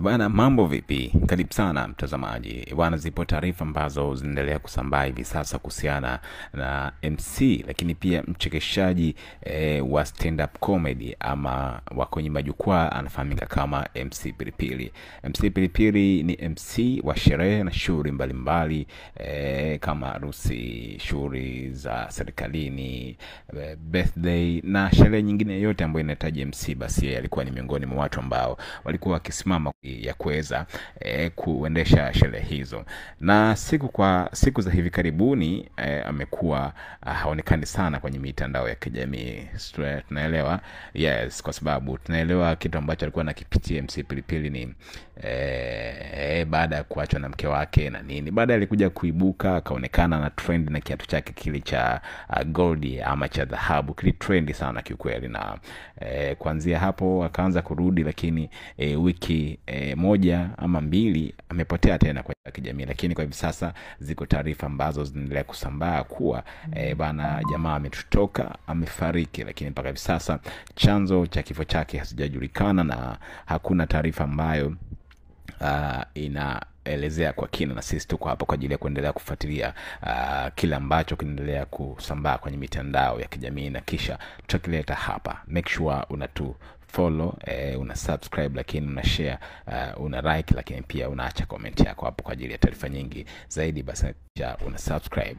Bwana, mambo vipi? Karibu sana mtazamaji. Bwana, zipo taarifa ambazo zinaendelea kusambaa hivi sasa kuhusiana na MC lakini pia mchekeshaji wa stand up comedy ama wa kwenye majukwaa anafahamika kama MC Pilipili. MC Pilipili ni MC wa sherehe na shughuli mbalimbali kama harusi, shughuli za serikalini, birthday na sherehe nyingine yote ambayo inahitaji MC, basi yeye alikuwa ni miongoni mwa watu ambao walikuwa wakisimama ya kuweza kuendesha sherehe hizo. Na siku za hivi karibuni amekuwa haonekani sana kwenye mitandao ya kijamii. Tunaelewa, yes, kwa sababu tunaelewa kitu ambacho alikuwa anakipitia MC Pilipili ni baada ya kuachwa na mke wake na nini. Baadaye alikuja kuibuka akaonekana na trend na kiatu chake kile cha gold ama cha dhahabu, kile trend sana kiukweli, na kuanzia hapo akaanza kurudi, lakini wiki moja ama mbili amepotea tena kwa kijamii. Lakini kwa hivi sasa ziko taarifa ambazo zinaendelea kusambaa kuwa bana jamaa ametutoka, amefariki, lakini mpaka hivi sasa chanzo cha kifo chake hasijajulikana na hakuna taarifa ambayo inaelezea kwa kina, na sisi tuko hapa kwa ajili ya kuendelea kufuatilia kila ambacho kinaendelea kusambaa kwenye mitandao ya kijamii na kisha tutakileta hapa. Make sure unatu follow, una subscribe, lakini una share, una like, lakini pia unaacha comment yako hapo kwa ajili ya taarifa nyingi zaidi. Basi una subscribe.